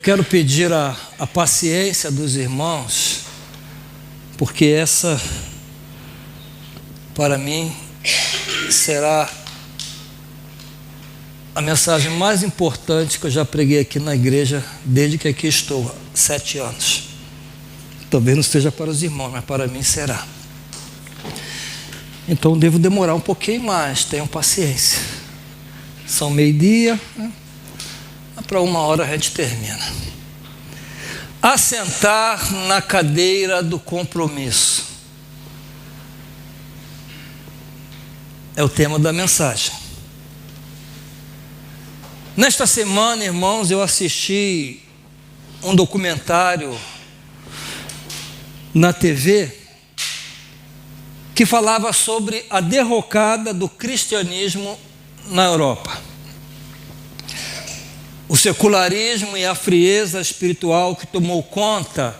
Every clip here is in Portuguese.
Quero pedir a paciência dos irmãos, porque essa, para mim, será a mensagem mais importante que eu já preguei aqui na igreja, desde que aqui estou, há 7 anos. Talvez não seja para os irmãos, mas para mim será. Então devo demorar um pouquinho mais, tenham paciência. São 12:30, né? Para 1h a gente termina. Assentar na cadeira do compromisso é o tema da mensagem. Nesta semana, irmãos, eu assisti um documentário na TV que falava sobre a derrocada do cristianismo na Europa. O secularismo e a frieza espiritual que tomou conta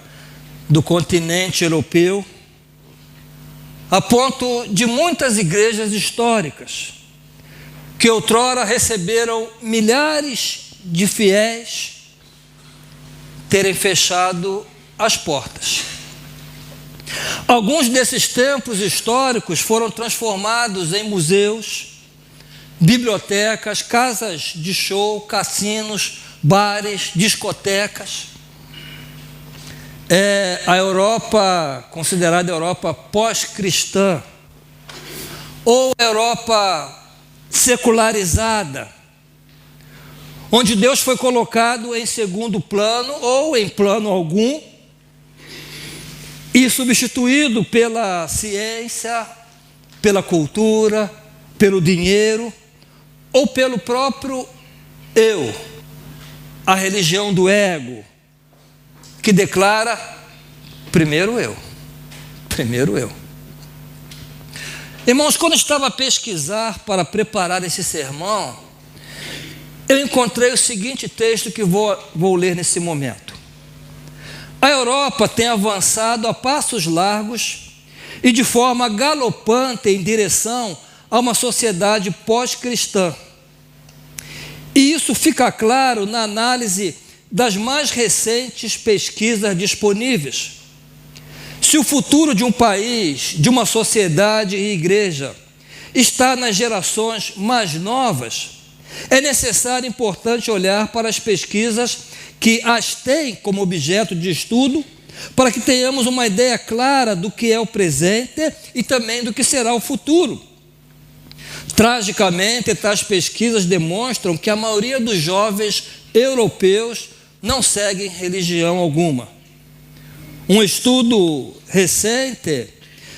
do continente europeu, a ponto de muitas igrejas históricas, que outrora receberam milhares de fiéis, terem fechado as portas. Alguns desses templos históricos foram transformados em museus, bibliotecas, casas de show, cassinos, bares, discotecas. A Europa, considerada a Europa pós-cristã, ou a Europa secularizada, onde Deus foi colocado em segundo plano ou em plano algum e substituído pela ciência, pela cultura, pelo dinheiro ou pelo próprio eu, a religião do ego, que declara primeiro eu. Irmãos, quando eu estava a pesquisar para preparar esse sermão, eu encontrei o seguinte texto que vou ler nesse momento. A Europa tem avançado a passos largos e de forma galopante em direção a uma sociedade pós-cristã. E isso fica claro na análise das mais recentes pesquisas disponíveis. Se o futuro de um país, de uma sociedade e igreja está nas gerações mais novas, é necessário e importante olhar para as pesquisas que as têm como objeto de estudo, para que tenhamos uma ideia clara do que é o presente e também do que será o futuro. Tragicamente, tais pesquisas demonstram que a maioria dos jovens europeus não seguem religião alguma. Um estudo recente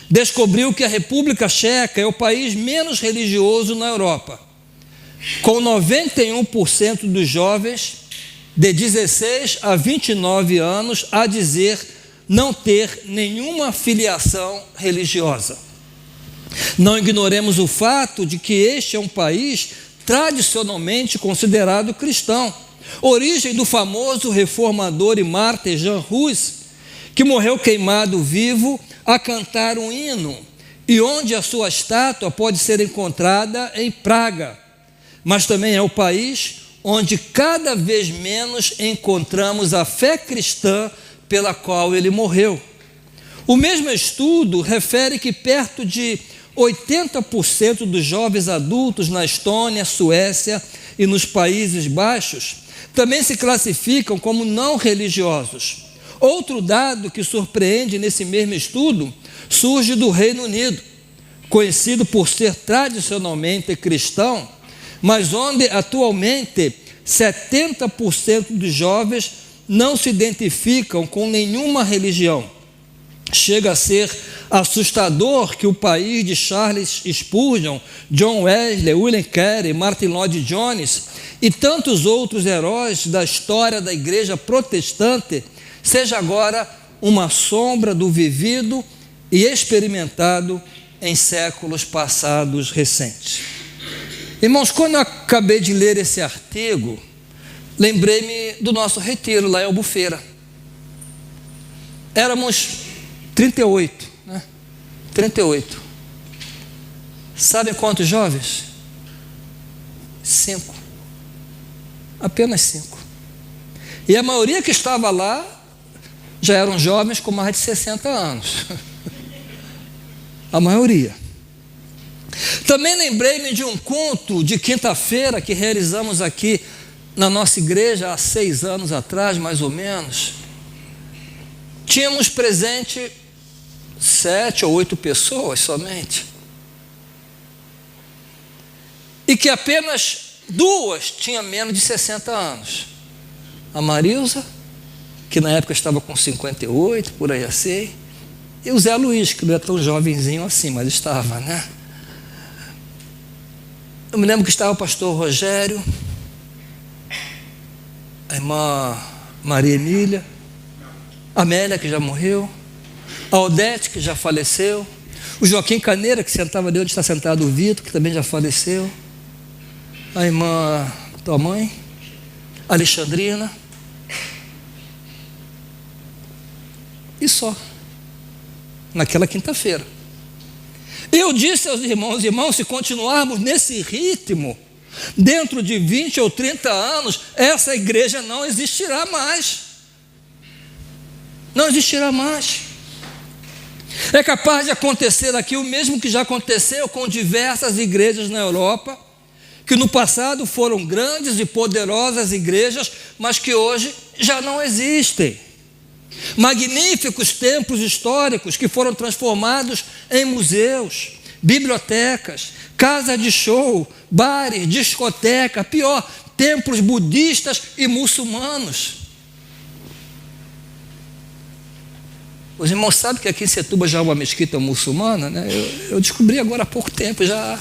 descobriu que a República Tcheca é o país menos religioso na Europa, com 91% dos jovens de 16 a 29 anos a dizer não ter nenhuma filiação religiosa. Não ignoremos o fato de que este é um país tradicionalmente considerado cristão, origem do famoso reformador e mártir Jan Hus, que morreu queimado vivo a cantar um hino, e onde a sua estátua pode ser encontrada em Praga, mas também é o país onde cada vez menos encontramos a fé cristã pela qual ele morreu. O mesmo estudo refere que perto de 80% dos jovens adultos na Estônia, Suécia e nos Países Baixos também se classificam como não religiosos. Outro dado que surpreende nesse mesmo estudo surge do Reino Unido, conhecido por ser tradicionalmente cristão, mas onde atualmente 70% dos jovens não se identificam com nenhuma religião. Chega a ser assustador que o país de Charles Spurgeon, John Wesley, William Carey, Martin Lloyd-Jones e tantos outros heróis da história da igreja protestante seja agora uma sombra do vivido e experimentado em séculos passados recentes. Irmãos, quando eu acabei de ler esse artigo, lembrei-me do nosso retiro lá em Albufeira. Éramos 38, né? 38. Sabem quantos jovens? 5. Apenas 5. E a maioria que estava lá já eram jovens com mais de 60 anos. A maioria. Também lembrei-me de um culto de quinta-feira que realizamos aqui na nossa igreja há 6 anos atrás, mais ou menos. Tínhamos presente 7 ou 8 pessoas somente. E que apenas 2 tinham menos de 60 anos. A Marilza, que na época estava com 58, por aí assim, e o Zé Luiz, que não é tão jovenzinho assim, mas estava, né? Eu me lembro que estava o pastor Rogério, a irmã Maria Emília, a Amélia, que já morreu, a Odete, que já faleceu, o Joaquim Caneira, que sentava ali onde está sentado o Vitor, que também já faleceu, a irmã, tua mãe, Alexandrina, e só, naquela quinta-feira. Eu disse aos irmãos, se continuarmos nesse ritmo, dentro de 20 ou 30 anos, essa igreja não existirá mais. Não existirá mais. É capaz de acontecer aqui o mesmo que já aconteceu com diversas igrejas na Europa, que no passado foram grandes e poderosas igrejas, mas que hoje já não existem. Magníficos templos históricos que foram transformados em museus, bibliotecas, casas de show, bares, discoteca, pior, templos budistas e muçulmanos. Os irmãos sabem que aqui em Setúbal já há uma mesquita muçulmana, né? Eu descobri agora há pouco tempo já.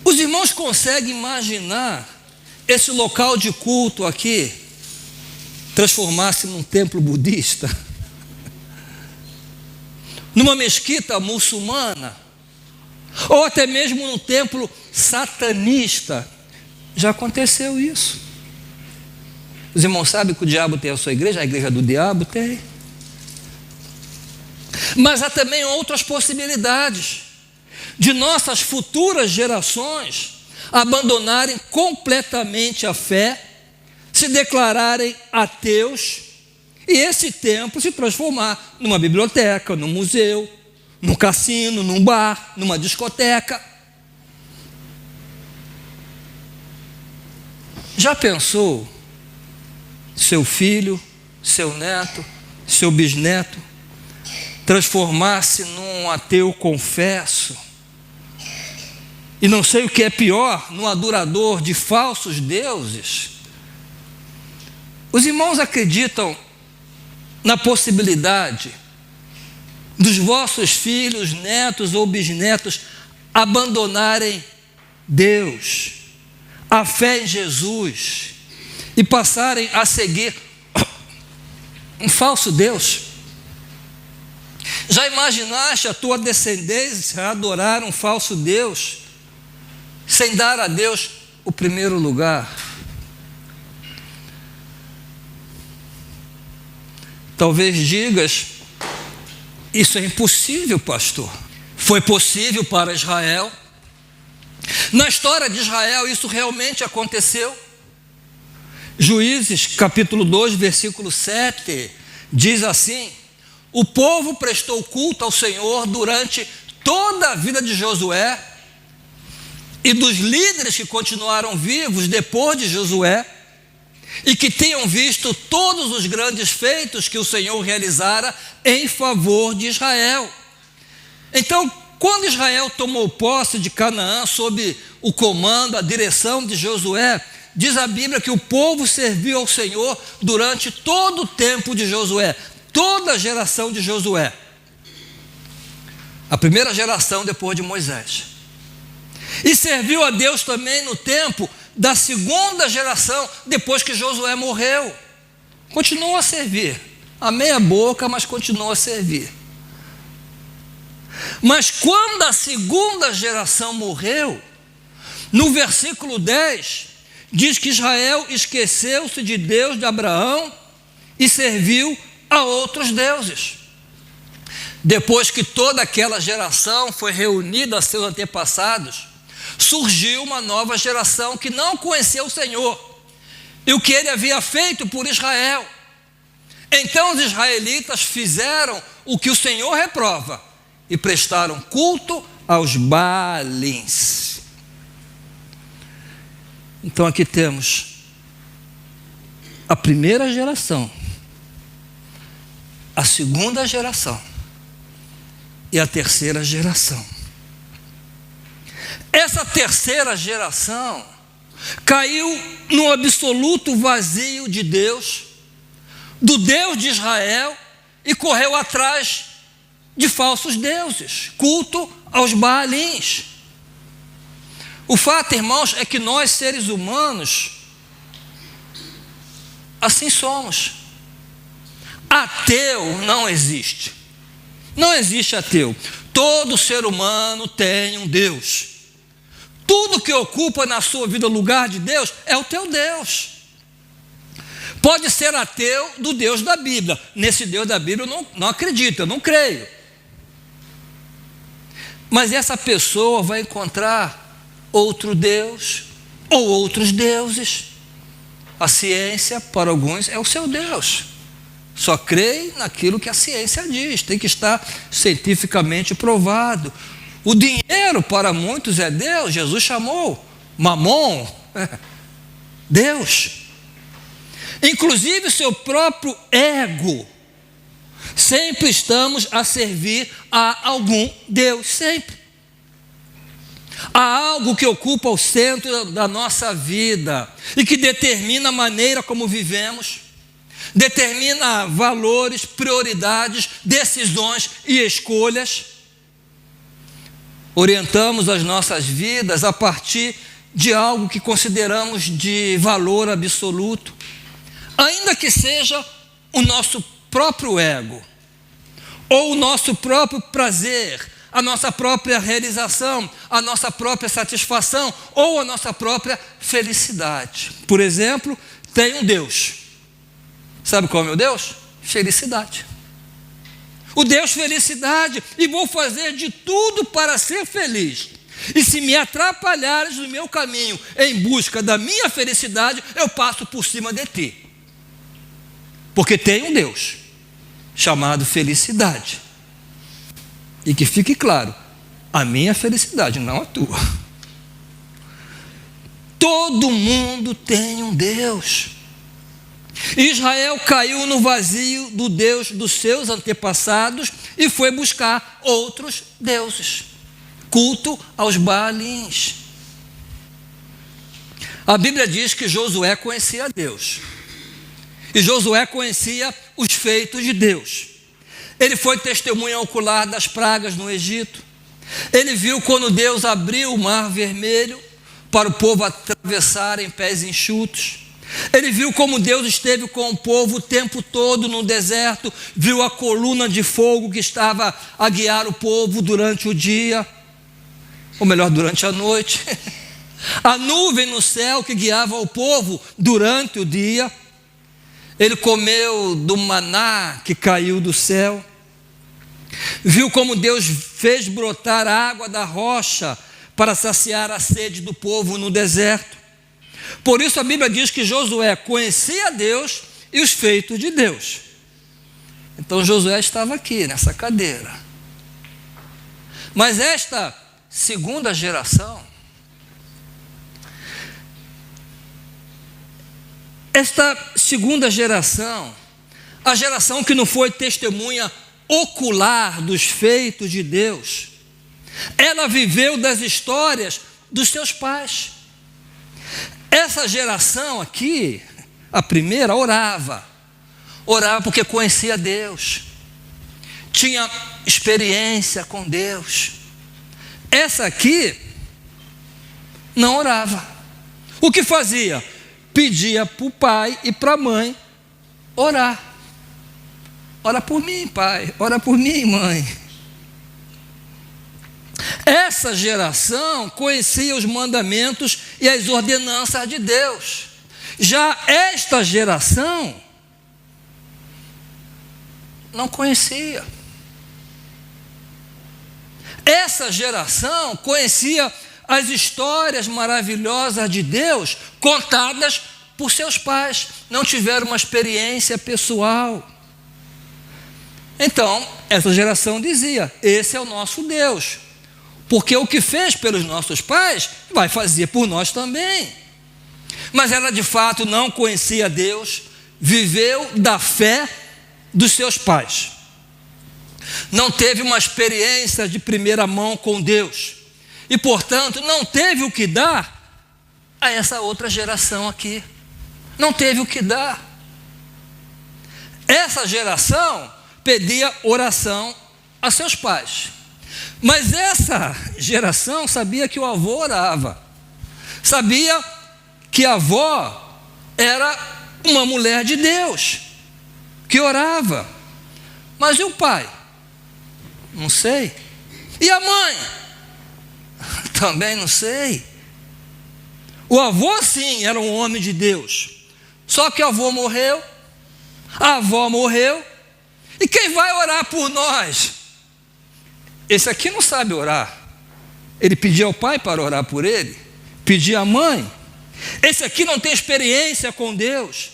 Os irmãos conseguem imaginar esse local de culto aqui transformar-se num templo budista, numa mesquita muçulmana, ou até mesmo num templo satanista? Já aconteceu isso. Os irmãos sabem que o diabo tem a sua igreja, a igreja do diabo tem. Mas há também outras possibilidades de nossas futuras gerações abandonarem completamente a fé, se declararem ateus, e esse templo se transformar numa biblioteca, num museu, num cassino, num bar, numa discoteca. Já pensou seu filho, seu neto, seu bisneto transformar-se num ateu confesso? E não sei o que é pior, num adorador de falsos deuses? Os irmãos acreditam na possibilidade dos vossos filhos, netos ou bisnetos abandonarem Deus, a fé em Jesus, e passarem a seguir um falso Deus? Já imaginaste a tua descendência adorar um falso Deus, sem dar a Deus o primeiro lugar? Talvez digas, isso é impossível, pastor. Foi possível para Israel. Na história de Israel isso realmente aconteceu. Juízes capítulo 2, versículo 7, diz assim: o povo prestou culto ao Senhor durante toda a vida de Josué e dos líderes que continuaram vivos depois de Josué, e que tenham visto todos os grandes feitos que o Senhor realizara em favor de Israel. Então, quando Israel tomou posse de Canaã sob o comando, a direção de Josué, diz a Bíblia que o povo serviu ao Senhor durante todo o tempo de Josué, toda a geração de Josué, a primeira geração depois de Moisés. E serviu a Deus também no tempo da segunda geração, depois que Josué morreu. Continuou a servir, a meia boca, mas continuou a servir. Mas quando a segunda geração morreu, no versículo 10, diz que Israel esqueceu-se de Deus de Abraão e serviu a outros deuses. Depois que toda aquela geração foi reunida a seus antepassados, surgiu uma nova geração que não conheceu o Senhor, e o que ele havia feito por Israel. Então os israelitas fizeram o que o Senhor reprova e prestaram culto aos Baalins. Então aqui temos a primeira geração, a segunda geração e a terceira geração. Essa terceira geração caiu no absoluto vazio de Deus, do Deus de Israel, e correu atrás de falsos deuses, culto aos Baalins. O fato, irmãos, é que nós, seres humanos, assim somos. Ateu não existe. Não existe ateu. Todo ser humano tem um Deus. Tudo que ocupa na sua vida o lugar de Deus é o teu Deus. Pode ser ateu do Deus da Bíblia. Nesse Deus da Bíblia eu não acredito, eu não creio. Mas essa pessoa vai encontrar outro Deus ou outros deuses. A ciência, para alguns, é o seu Deus. Só creem naquilo que a ciência diz. Tem que estar cientificamente provado. O dinheiro, para muitos, é Deus. Jesus chamou Mamon Deus. Inclusive o seu próprio ego. Sempre estamos a servir a algum Deus, sempre. Há algo que ocupa o centro da nossa vida e que determina a maneira como vivemos, determina valores, prioridades, decisões e escolhas. Orientamos as nossas vidas a partir de algo que consideramos de valor absoluto, ainda que seja o nosso próprio ego, ou o nosso próprio prazer, a nossa própria realização, a nossa própria satisfação, ou a nossa própria felicidade. Por exemplo, tem um Deus. Sabe qual é o meu Deus? Felicidade. O Deus felicidade, e vou fazer de tudo para ser feliz. E se me atrapalhares no meu caminho em busca da minha felicidade, eu passo por cima de ti. Porque tem um Deus chamado felicidade. E que fique claro, a minha felicidade, não a tua. Todo mundo tem um Deus. Israel caiu no vazio do Deus dos seus antepassados e foi buscar outros deuses. Culto aos Baalins. A Bíblia diz que Josué conhecia Deus. E Josué conhecia os feitos de Deus. Ele foi testemunha ocular das pragas no Egito. Ele viu quando Deus abriu o mar vermelho para o povo atravessar em pés enxutos. Ele viu como Deus esteve com o povo o tempo todo no deserto. Viu a coluna de fogo que estava a guiar o povo durante o dia, ou melhor, durante a noite. A nuvem no céu que guiava o povo durante o dia. Ele comeu do maná que caiu do céu. Viu como Deus fez brotar a água da rocha para saciar a sede do povo no deserto. Por isso a Bíblia diz que Josué conhecia Deus e os feitos de Deus. Então Josué estava aqui nessa cadeira. Mas esta segunda geração, a geração que não foi testemunha ocular dos feitos de Deus, ela viveu das histórias dos seus pais. Essa geração aqui, a primeira, orava porque conhecia Deus, tinha experiência com Deus. Essa aqui não orava. O que fazia? Pedia para o pai e para a mãe orar. Ora por mim, pai. Ora por mim, mãe. Essa geração conhecia os mandamentos e as ordenanças de Deus. Já esta geração não conhecia. Essa geração conhecia as histórias maravilhosas de Deus contadas por seus pais, não tiveram uma experiência pessoal. Então, essa geração dizia: esse é o nosso Deus, porque o que fez pelos nossos pais, vai fazer por nós também. Mas ela de fato não conhecia Deus, viveu da fé dos seus pais. Não teve uma experiência de primeira mão com Deus. E, portanto, não teve o que dar a essa outra geração aqui. Não teve o que dar. Essa geração pedia oração a seus pais. Mas essa geração sabia que o avô orava. Sabia que a avó era uma mulher de Deus, que orava. Mas e o pai? Não sei. E a mãe? Também não sei. O avô sim era um homem de Deus. Só que o avô morreu, a avó morreu. E quem vai orar por nós? Esse aqui não sabe orar. Ele pedia ao pai para orar por ele, pedia à mãe. Esse aqui não tem experiência com Deus.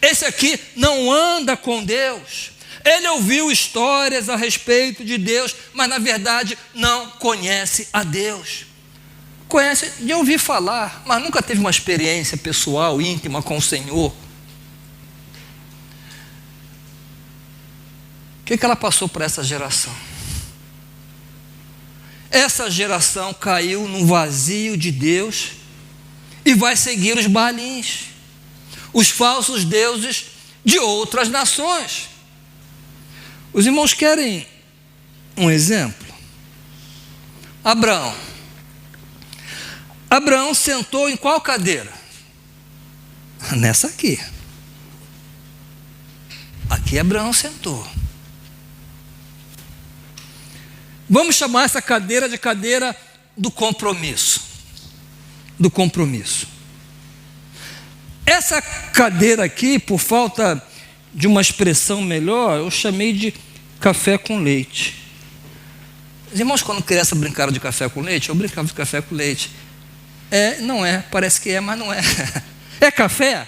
Esse aqui não anda com Deus. Ele ouviu histórias a respeito de Deus, mas na verdade não conhece a Deus. Conhece de ouvir falar, mas nunca teve uma experiência pessoal, íntima com o Senhor. O que ela passou para essa geração? Essa geração caiu num vazio de Deus e vai seguir os Baalins, os falsos deuses de outras nações. Os irmãos querem um exemplo? Abraão. Abraão sentou em qual cadeira? Nessa aqui. Aqui Abraão sentou. Vamos chamar essa cadeira de cadeira do compromisso. Do compromisso. Essa cadeira aqui, por falta de uma expressão melhor, eu chamei de café com leite. Os irmãos, quando criança brincaram de café com leite, eu brincava de café com leite. Não é, parece que é, mas não é. É café,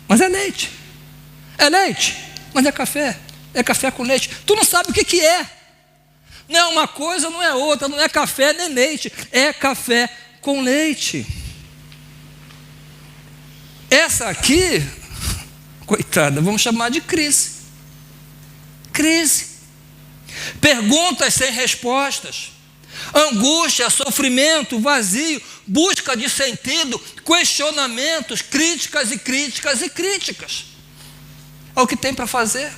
mas é leite. É leite, mas é café. É café com leite. Tu não sabe o que é. Não é uma coisa, não é outra, não é café nem leite. É café com leite. Essa aqui, coitada, vamos chamar de crise. Crise. Perguntas sem respostas. Angústia, sofrimento, vazio, busca de sentido, questionamentos, críticas e críticas e críticas. É o que tem para fazer.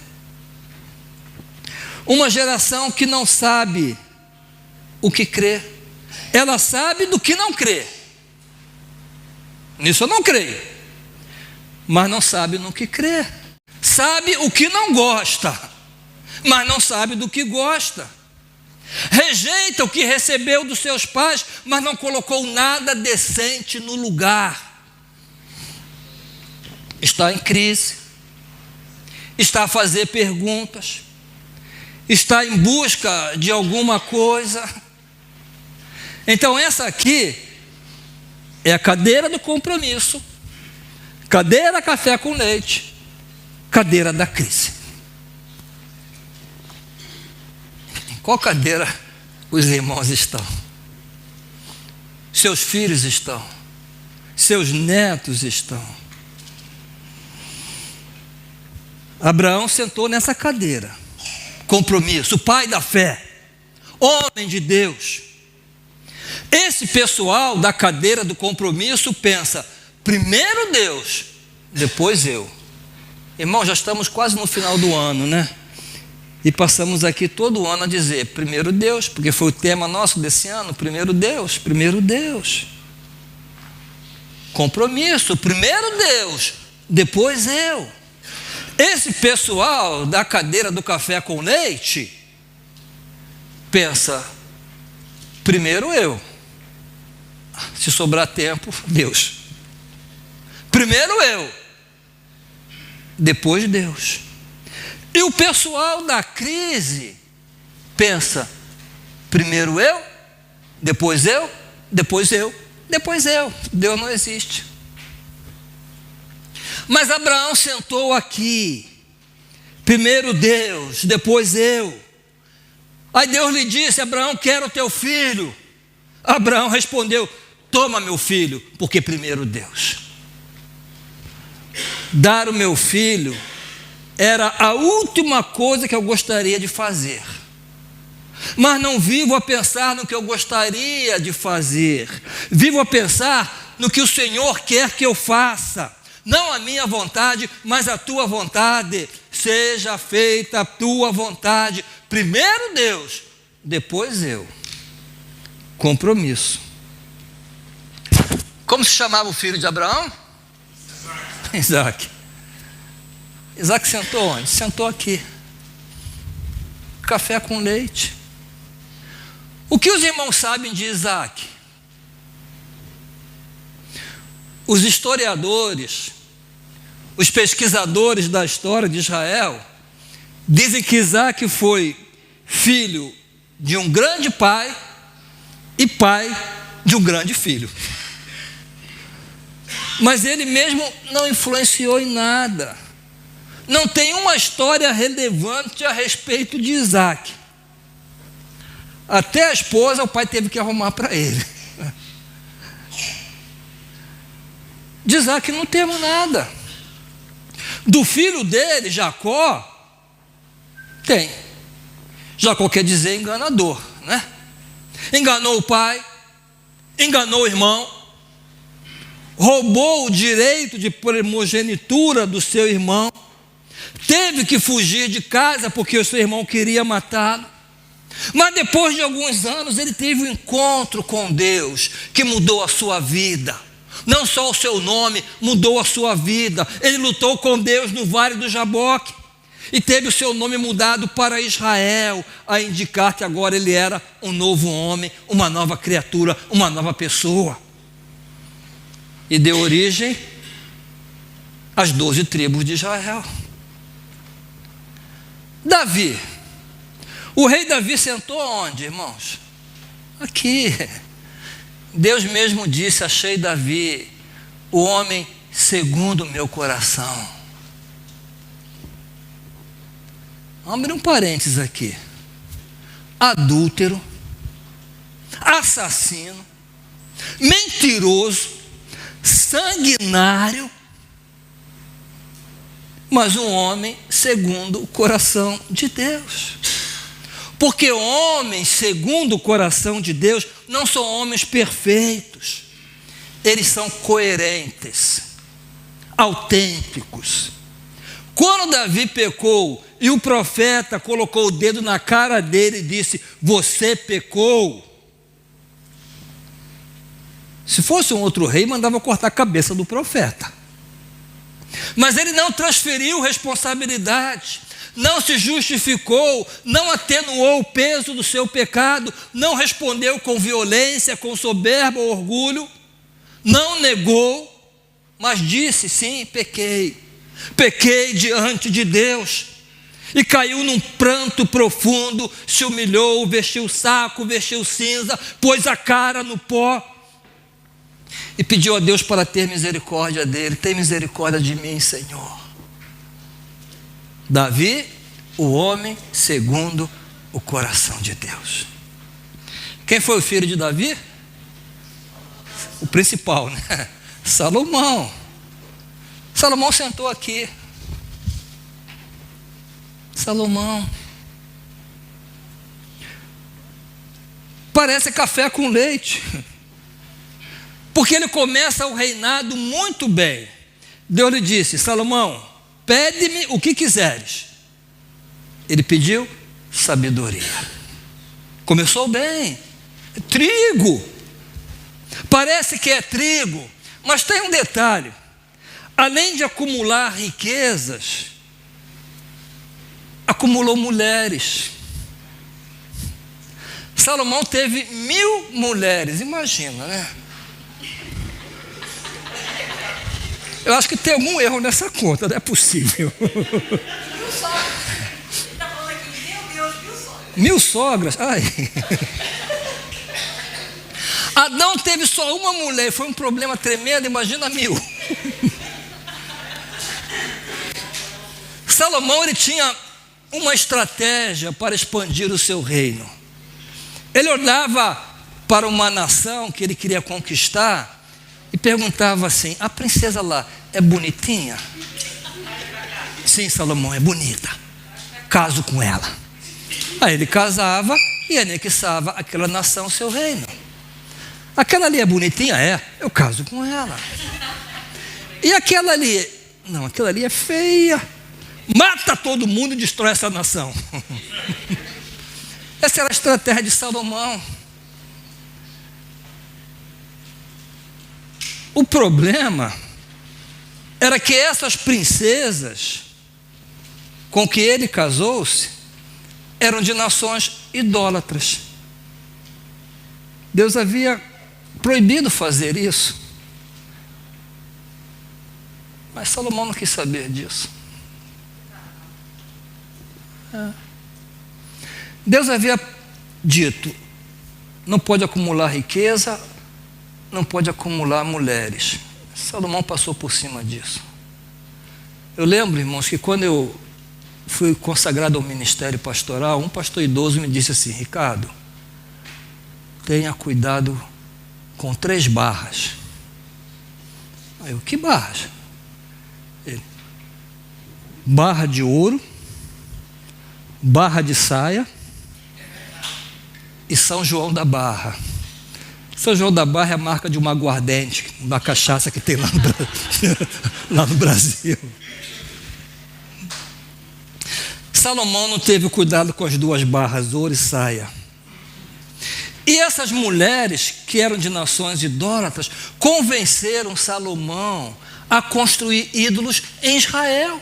Uma geração que não sabe o que crê. Ela sabe do que não crê. Nisso eu não creio. Mas não sabe no que crê. Sabe o que não gosta, mas não sabe do que gosta. Rejeita o que recebeu dos seus pais, mas não colocou nada decente no lugar. Está em crise. Está a fazer perguntas. Está em busca de alguma coisa. Então essa aqui é a cadeira do compromisso, cadeira café com leite, cadeira da crise. Em qual cadeira os irmãos estão? Seus filhos estão, seus netos estão. Abraão sentou nessa cadeira. Compromisso, o pai da fé, homem de Deus. Esse pessoal da cadeira do compromisso pensa: primeiro Deus, depois eu. Irmão, já estamos quase no final do ano, né? E passamos aqui todo ano a dizer primeiro Deus, porque foi o tema nosso desse ano, primeiro Deus, primeiro Deus. Compromisso, primeiro Deus, depois eu. Esse pessoal da cadeira do café com leite pensa: primeiro eu, se sobrar tempo, Deus. Primeiro eu, depois Deus. E o pessoal da crise pensa: primeiro eu, depois eu, depois eu, depois eu. Deus não existe. Mas Abraão sentou aqui. Primeiro Deus, depois eu. Aí Deus lhe disse: Abraão, quero o teu filho. Abraão respondeu: toma meu filho, porque primeiro Deus. Dar o meu filho era a última coisa que eu gostaria de fazer. Mas não vivo a pensar no que eu gostaria de fazer. Vivo a pensar no que o Senhor quer que eu faça. Não a minha vontade, mas a tua vontade. Seja feita a tua vontade. Primeiro Deus, depois eu. Compromisso. Como se chamava o filho de Abraão? Isaac. Isaac sentou onde? Sentou aqui. Café com leite. O que os irmãos sabem de Isaac? Os historiadores, os pesquisadores da história de Israel, dizem que Isaac foi filho de um grande pai e pai de um grande filho. Mas ele mesmo não influenciou em nada. Não tem uma história relevante a respeito de Isaac. Até a esposa o pai teve que arrumar para ele. De Isaac não temos nada. Do filho dele, Jacó, tem. Jacó quer dizer enganador, né? Enganou o pai, enganou o irmão, roubou o direito de primogenitura do seu irmão, teve que fugir de casa porque o seu irmão queria matá-lo. Mas depois de alguns anos ele teve um encontro com Deus que mudou a sua vida. Não só o seu nome mudou a sua vida. Ele lutou com Deus no Vale do Jaboque e teve o seu nome mudado para Israel, a indicar que agora ele era um novo homem, uma nova criatura, uma nova pessoa. E deu origem às 12 tribos de Israel. Davi. O rei Davi sentou onde, irmãos? Aqui. Deus mesmo disse: achei Davi, o homem segundo o meu coração. Vamos abrir um parênteses aqui. Adúltero, assassino, mentiroso, sanguinário, mas um homem segundo o coração de Deus. Porque homens segundo o coração de Deus não são homens perfeitos. Eles são coerentes, autênticos. Quando Davi pecou e o profeta colocou o dedo na cara dele e disse: você pecou. Se fosse um outro rei, mandava cortar a cabeça do profeta. Mas ele não transferiu responsabilidade, não se justificou, não atenuou o peso do seu pecado, não respondeu com violência, com soberba ou orgulho, não negou, mas disse: sim, pequei diante de Deus, e caiu num pranto profundo, se humilhou, vestiu o saco, vestiu cinza, pôs a cara no pó, e pediu a Deus para ter misericórdia dele. Tem misericórdia de mim, Senhor. Davi, o homem segundo o coração de Deus. Quem foi o filho de Davi? O principal, né? Salomão. Salomão sentou aqui. Salomão. Parece café com leite. Porque ele começa o reinado muito bem. Deus lhe disse: Salomão, pede-me o que quiseres. Ele pediu sabedoria. Começou bem. Trigo. Parece que é trigo, mas tem um detalhe. Além de acumular riquezas, acumulou mulheres. Salomão teve 1000 mulheres, imagina, né? Eu acho que tem algum erro nessa conta, não é possível. 1000 sogras? Ai. Adão teve só uma mulher, foi um problema tremendo, imagina 1000. Salomão, ele tinha uma estratégia para expandir o seu reino. Ele olhava para uma nação que ele queria conquistar e perguntava assim: a princesa lá é bonitinha? Sim, Salomão, é bonita. Caso com ela. Aí ele casava e anexava aquela nação ao seu reino. Aquela ali é bonitinha? É, eu caso com ela. E aquela ali? Não, aquela ali é feia. Mata todo mundo e destrói essa nação. Essa era a estratégia de Salomão. O problema era que essas princesas com que ele casou-se eram de nações idólatras. Deus havia proibido fazer isso. Mas Salomão não quis saber disso. Deus havia dito: não pode acumular riqueza, não pode acumular mulheres. Salomão passou por cima disso. Eu lembro, irmãos, que quando eu fui consagrado ao ministério pastoral, um pastor idoso me disse assim: Ricardo, tenha cuidado com 3 barras. Aí eu: que barras? Ele: barra de ouro, barra de saia e São João da Barra. São João da Barra é a marca de uma aguardente, uma cachaça que tem lá no Brasil. Salomão não teve cuidado com as 2 barras, ouro e saia. E essas mulheres, que eram de nações idólatras, convenceram Salomão a construir ídolos em Israel.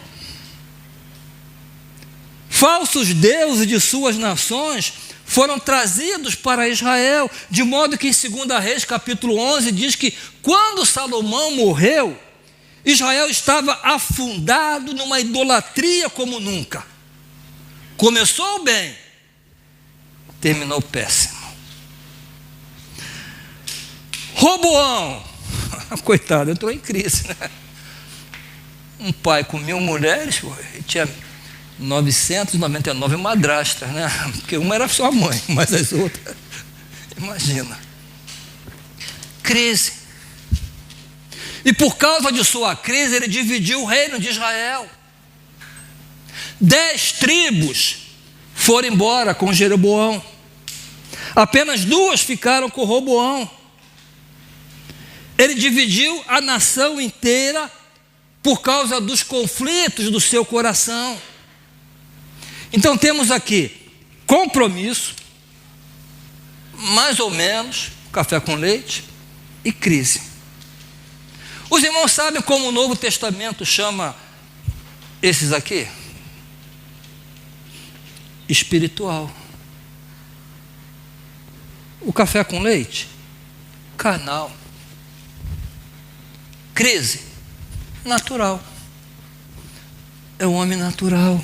Falsos deuses de suas nações foram trazidos para Israel, de modo que em 2 Reis, capítulo 11, diz que quando Salomão morreu, Israel estava afundado numa idolatria como nunca. Começou bem, terminou péssimo. Roboão, coitado, entrou em crise, né? Um pai com 1000 mulheres, e tinha 999 madrastas, né? Porque uma era sua mãe, mas as outras, imagina. Crise. E por causa de sua crise, ele dividiu o reino de Israel. 10 tribos foram embora com Jeroboão. Apenas 2 ficaram com Roboão. Ele dividiu a nação inteira por causa dos conflitos do seu coração. Então temos aqui compromisso, mais ou menos, café com leite, e crise. Os irmãos sabem como o Novo Testamento chama esses aqui? Espiritual. O café com leite? Carnal. Crise? Natural. É o homem natural.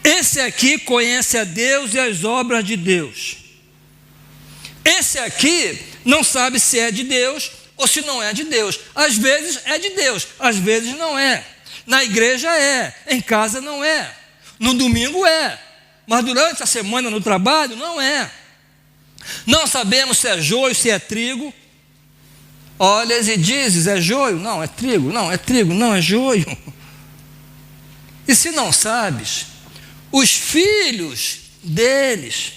Esse aqui conhece a Deus e as obras de Deus. Esse aqui não sabe se é de Deus ou se não é de Deus. Às vezes é de Deus, às vezes não é. Na igreja é, em casa não é. No domingo é, mas durante a semana no trabalho não é. Não sabemos se é joio, se é trigo. Olhas e dizes: é joio? Não, é trigo. Não, é trigo. Não, é joio. E se não sabes, os filhos deles,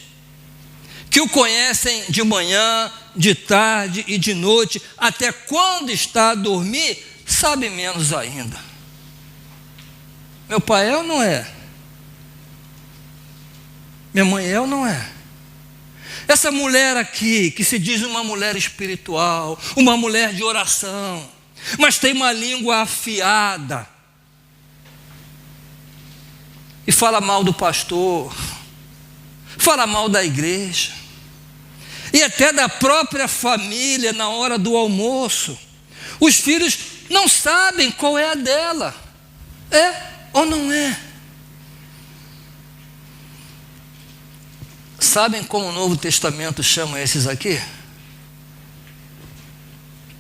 que o conhecem de manhã, de tarde e de noite, até quando está a dormir, sabe menos ainda. Meu pai é ou não é? Minha mãe é ou não é? Essa mulher aqui, que se diz uma mulher espiritual, uma mulher de oração, mas tem uma língua afiada, e fala mal do pastor, fala mal da igreja, e até da própria família na hora do almoço. Os filhos não sabem qual é a dela, é ou não é? Sabem como o Novo Testamento chama esses aqui?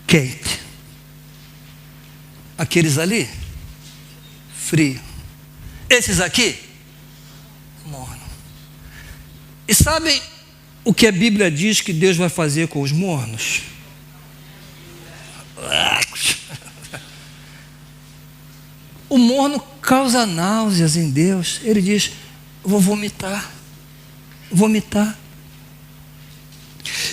Kate. Aqueles ali? frio. Esses aqui, morno. E sabem o que a Bíblia diz que Deus vai fazer com os mornos? O morno causa náuseas em Deus. Ele diz: vou vomitar. Vomitar.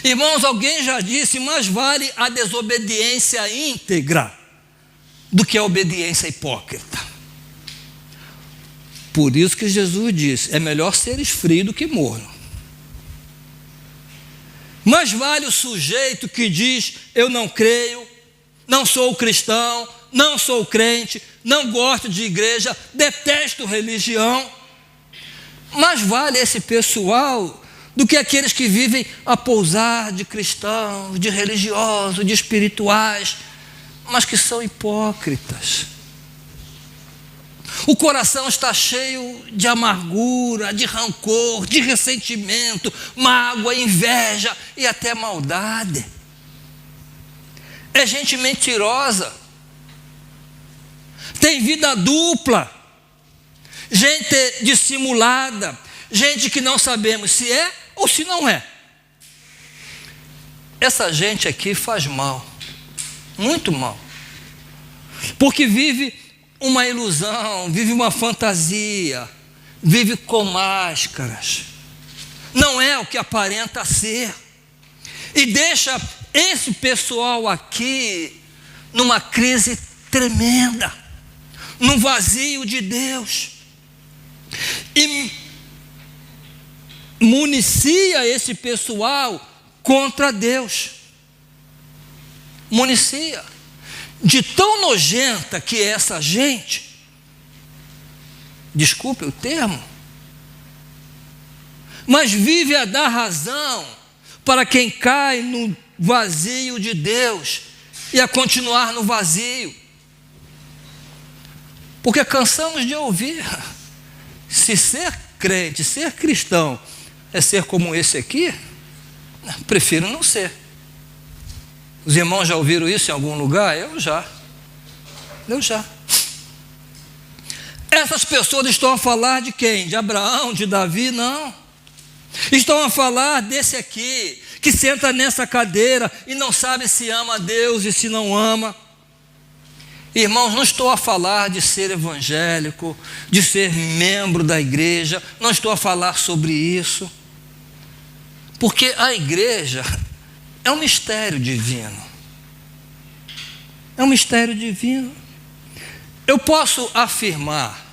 Irmãos, alguém já disse: mais vale a desobediência íntegra do que a obediência hipócrita. Por isso que Jesus disse: é melhor seres frio do que morno. Mais vale o sujeito que diz: eu não creio, não sou cristão, não sou crente, não gosto de igreja, detesto religião. Mais vale esse pessoal do que aqueles que vivem a pousar de cristãos, de religiosos, de espirituais, mas que são hipócritas. O coração está cheio de amargura, de rancor, de ressentimento, mágoa, inveja e até maldade. É gente mentirosa, tem vida dupla, gente dissimulada, gente que não sabemos se é ou se não é. Essa gente aqui faz mal, muito mal, porque vive uma ilusão, vive uma fantasia, vive com máscaras, não é o que aparenta ser, e deixa esse pessoal aqui numa crise tremenda, num vazio de Deus, e municia esse pessoal contra Deus. Municia. De tão nojenta que é essa gente, desculpe o termo, mas vive a dar razão para quem cai no vazio de Deus e a continuar no vazio. Porque cansamos de ouvir: se ser crente, ser cristão é ser como esse aqui, prefiro não ser. Os irmãos já ouviram isso em algum lugar? Eu já. Essas pessoas estão a falar de quem? De Abraão, de Davi? Não. Estão a falar desse aqui, que senta nessa cadeira e não sabe se ama a Deus e se não ama. Irmãos, não estou a falar de ser evangélico, de ser membro da igreja, não estou a falar sobre isso, porque a igreja é um mistério divino. É um mistério divino. Eu posso afirmar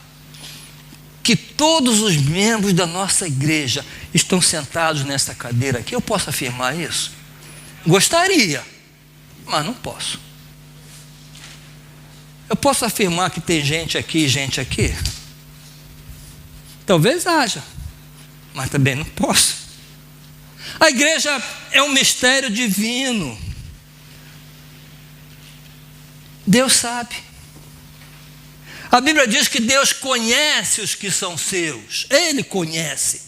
que todos os membros da nossa igreja estão sentados nessa cadeira aqui. Eu posso afirmar isso? Gostaria, mas não posso. Eu posso afirmar que tem gente aqui e gente aqui? Talvez haja, mas também não posso. A igreja é um mistério divino. Deus sabe. A Bíblia diz que Deus conhece os que são seus. Ele conhece.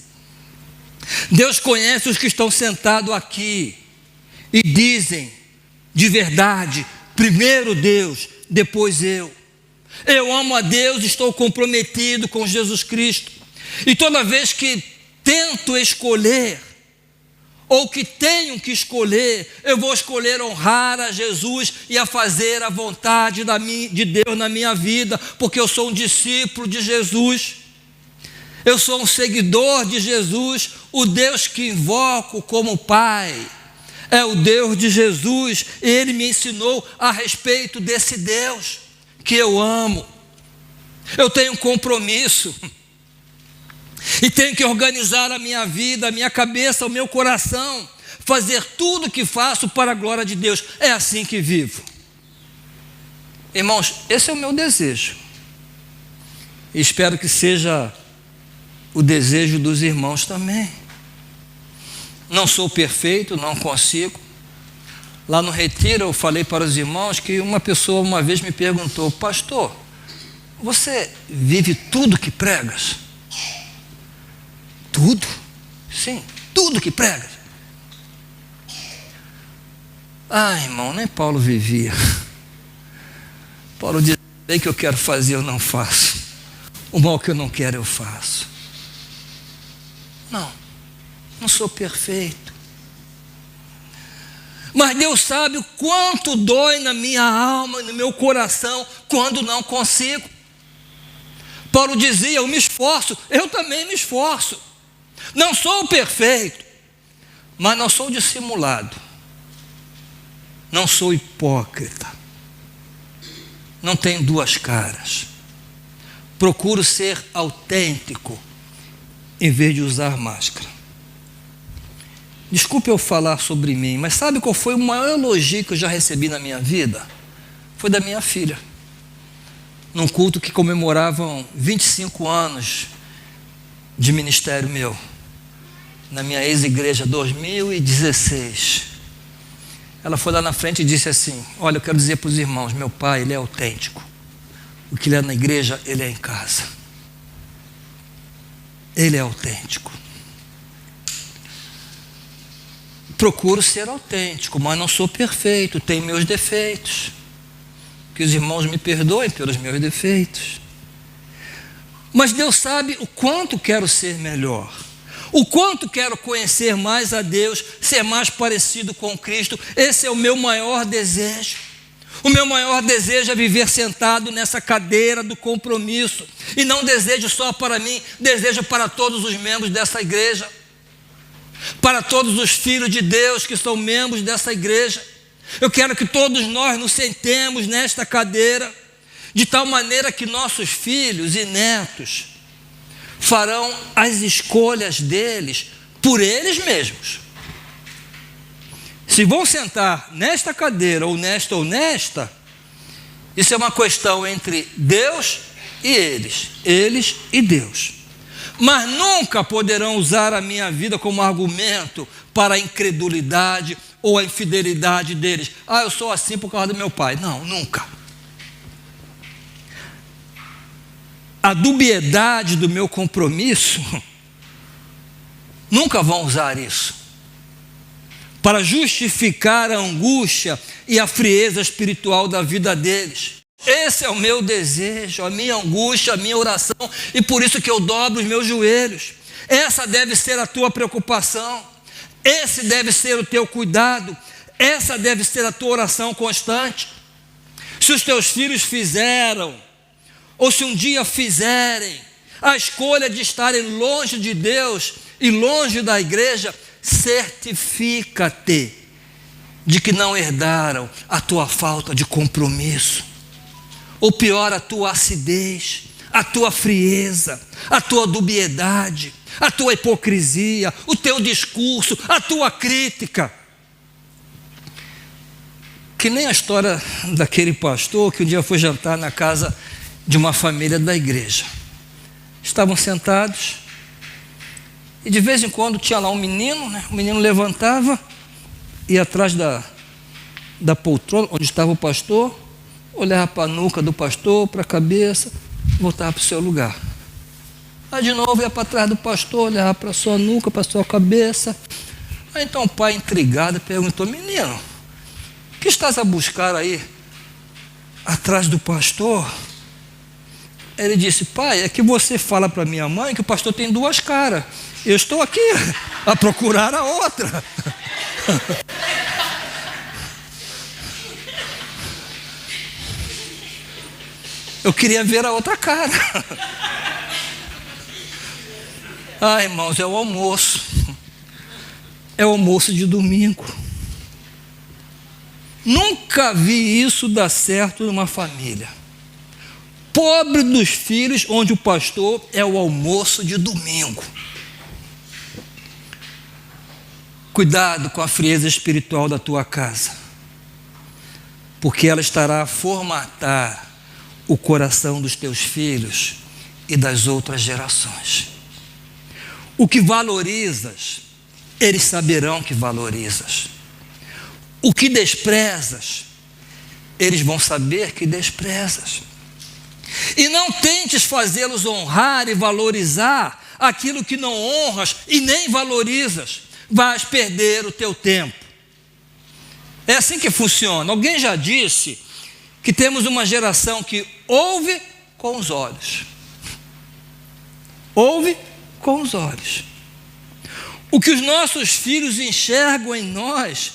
Deus conhece os que estão sentados aqui e dizem de verdade: primeiro Deus, depois eu. Eu amo a Deus, estou comprometido com Jesus Cristo. E toda vez que tento escolher, ou que tenho que escolher, eu vou escolher honrar a Jesus e a fazer a vontade de Deus na minha vida, porque eu sou um discípulo de Jesus, eu sou um seguidor de Jesus. O Deus que invoco como Pai é o Deus de Jesus, e Ele me ensinou a respeito desse Deus que eu amo. Eu tenho um compromisso, e tenho que organizar a minha vida, a minha cabeça, o meu coração, fazer tudo o que faço para a glória de Deus. É assim que vivo. Irmãos, esse é o meu desejo. E espero que seja o desejo dos irmãos também. Não sou perfeito, não consigo. Lá no retiro eu falei para os irmãos que uma pessoa uma vez me perguntou: pastor, você vive tudo que pregas? Tudo? Sim, tudo que prega. Ah, irmão, nem Paulo vivia. Paulo dizia: sei que eu quero fazer, eu não faço. o mal que eu não quero eu faço. Não sou perfeito. Mas Deus sabe o quanto dói na minha alma, no meu coração, quando não consigo. Paulo dizia, eu me esforço, eu também me esforço. Não sou perfeito, mas não sou dissimulado. Não sou hipócrita. Não tenho duas caras. Procuro ser autêntico, em vez de usar máscara. Desculpe eu falar sobre mim, mas sabe qual foi o maior elogio que eu já recebi na minha vida? Foi da minha filha. Num culto que comemoravam 25 anos de ministério meu, na minha ex-igreja, 2016. Ela foi lá na frente e disse assim, olha, eu quero dizer para os irmãos, meu pai, ele é autêntico. O que ele é na igreja, ele é em casa. Ele é autêntico. Procuro ser autêntico, mas não sou perfeito, tenho meus defeitos. Que os irmãos me perdoem pelos meus defeitos. Mas Deus sabe o quanto quero ser melhor, o quanto quero conhecer mais a Deus, ser mais parecido com Cristo. Esse é o meu maior desejo. O meu maior desejo é viver sentado nessa cadeira do compromisso. E não desejo só para mim, desejo para todos os membros dessa igreja, para todos os filhos de Deus que são membros dessa igreja. Eu quero que todos nós nos sentemos nesta cadeira, de tal maneira que nossos filhos e netos farão as escolhas deles por eles mesmos. Se vão sentar nesta cadeira ou nesta, isso é uma questão entre Deus e eles e Deus. Mas nunca poderão usar a minha vida como argumento para a incredulidade ou a infidelidade deles. Eu sou assim por causa do meu pai. Não, nunca. A dubiedade do meu compromisso, nunca vão usar isso para justificar a angústia e a frieza espiritual da vida deles. Esse é o meu desejo, a minha angústia, a minha oração, e por isso que eu dobro os meus joelhos. Essa deve ser a tua preocupação, esse deve ser o teu cuidado, essa deve ser a tua oração constante. Se os teus filhos fizeram, ou se um dia fizerem, a escolha de estarem longe de Deus e longe da igreja, certifica-te de que não herdaram a tua falta de compromisso, ou pior, a tua acidez, a tua frieza, a tua dubiedade, a tua hipocrisia, o teu discurso, a tua crítica. Que nem a história daquele pastor que um dia foi jantar na casa de uma família da igreja. Estavam sentados e de vez em quando tinha lá um menino, né? O menino levantava, ia atrás da poltrona onde estava o pastor, olhava para a nuca do pastor, para a cabeça, voltava para o seu lugar. Aí de novo ia para trás do pastor, olhava para a sua nuca, para a sua cabeça. Aí então o pai, intrigado, perguntou, menino, o que estás a buscar aí atrás do pastor? Ele disse, pai, é que você fala para minha mãe que o pastor tem duas caras. Eu estou aqui a procurar a outra. Eu queria ver a outra cara. Irmãos, é o almoço. É o almoço de domingo. Nunca vi isso dar certo numa família. Pobre dos filhos, onde o pastor é o almoço de domingo. Cuidado com a frieza espiritual da tua casa, porque ela estará a formatar o coração dos teus filhos e das outras gerações. O que valorizas, eles saberão que valorizas. O que desprezas, eles vão saber que desprezas. E não tentes fazê-los honrar e valorizar aquilo que não honras e nem valorizas. Vais perder o teu tempo. É assim que funciona. Alguém já disse que temos uma geração que ouve com os olhos ouve com os olhos. O que os nossos filhos enxergam em nós,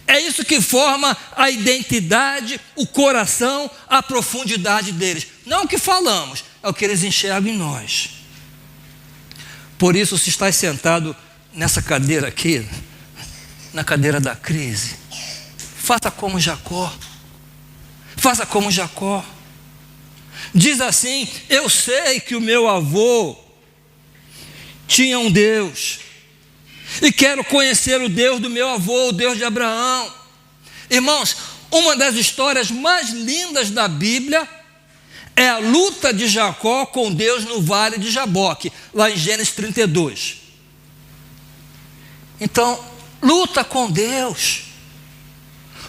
é isso que forma a identidade, o coração, a profundidade deles. Não o que falamos, é o que eles enxergam em nós. Por isso, se estás sentado nessa cadeira aqui, na cadeira da crise, faça como Jacó. Faça como Jacó. Diz assim: eu sei que o meu avô tinha um Deus, e quero conhecer o Deus do meu avô, o Deus de Abraão. Irmãos, uma das histórias mais lindas da Bíblia é a luta de Jacó com Deus no vale de Jaboque, lá em Gênesis 32. Então, luta com Deus.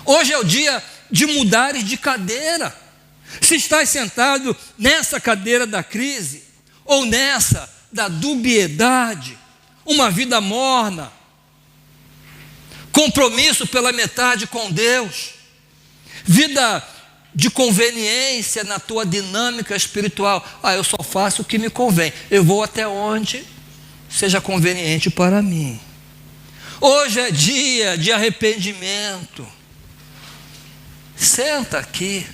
Hoje é o dia de mudares de cadeira. Se estás sentado nessa cadeira da crise, ou nessa da dubiedade, uma vida morna, compromisso pela metade com Deus, vida de conveniência na tua dinâmica espiritual. Eu só faço o que me convém, eu vou até onde seja conveniente para mim. Hoje é dia de arrependimento. Senta aqui,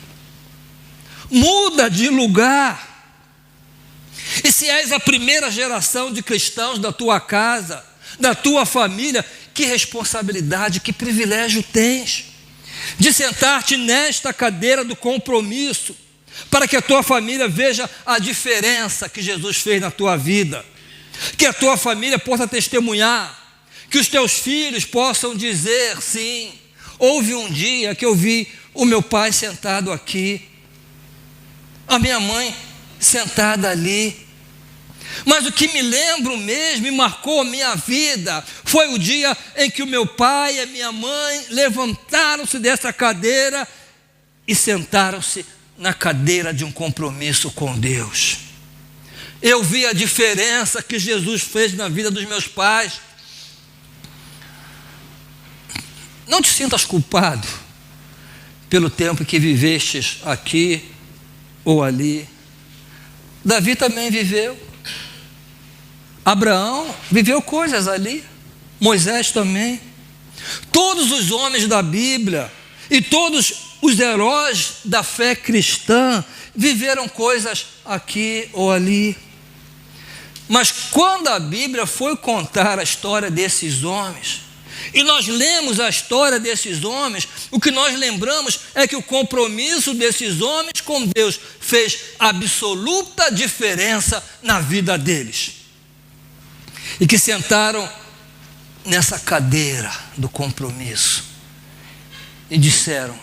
muda de lugar. E se és a primeira geração de cristãos da tua casa, da tua família, que responsabilidade, que privilégio tens de sentar-te nesta cadeira do compromisso, para que a tua família veja a diferença que Jesus fez na tua vida, que a tua família possa testemunhar, que os teus filhos possam dizer: sim, houve um dia que eu vi o meu pai sentado aqui, a minha mãe sentada ali, mas o que me lembro mesmo e marcou a minha vida foi o dia em que o meu pai e a minha mãe levantaram-se dessa cadeira e sentaram-se na cadeira de um compromisso com Deus. Eu vi a diferença que Jesus fez na vida dos meus pais. Não te sintas culpado pelo tempo que vivestes aqui ou ali. Davi também viveu. Abraão viveu coisas ali. Moisés também. Todos os homens da Bíblia e todos os heróis da fé cristã viveram coisas aqui ou ali. Mas quando a Bíblia foi contar a história desses homens, e nós lemos a história desses homens, o que nós lembramos é que o compromisso desses homens com Deus fez absoluta diferença na vida deles. E que sentaram nessa cadeira do compromisso e disseram: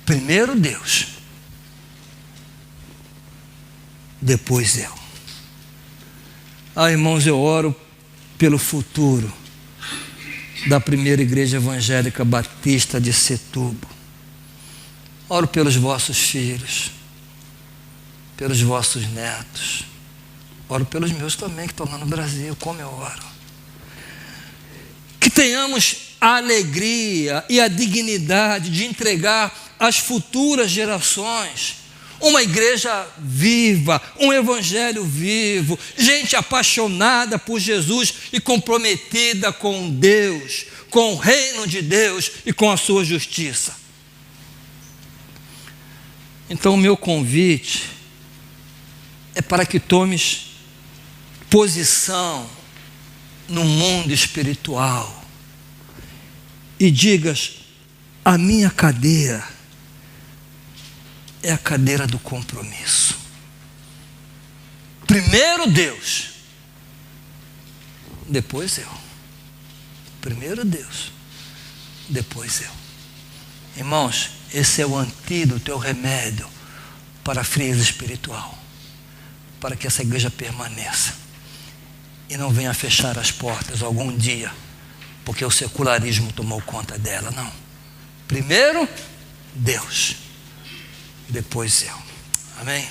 primeiro Deus, depois eu. Irmãos, eu oro pelo futuro da primeira igreja evangélica batista de Setúbal. Oro pelos vossos filhos, pelos vossos netos. Oro pelos meus também, que estão lá no Brasil, como eu oro. Que tenhamos a alegria e a dignidade de entregar às futuras gerações uma igreja viva, um evangelho vivo, gente apaixonada por Jesus e comprometida com Deus, com o reino de Deus e com a sua justiça. Então, o meu convite é para que tomes posição no mundo espiritual e digas: a minha cadeira é a cadeira do compromisso. Primeiro Deus, depois eu. Primeiro Deus, depois eu. Irmãos, esse é o antídoto, é o remédio para a frieza espiritual, para que essa igreja permaneça e não venha fechar as portas algum dia, porque o secularismo tomou conta dela. Não. Primeiro Deus, depois eu. Amém?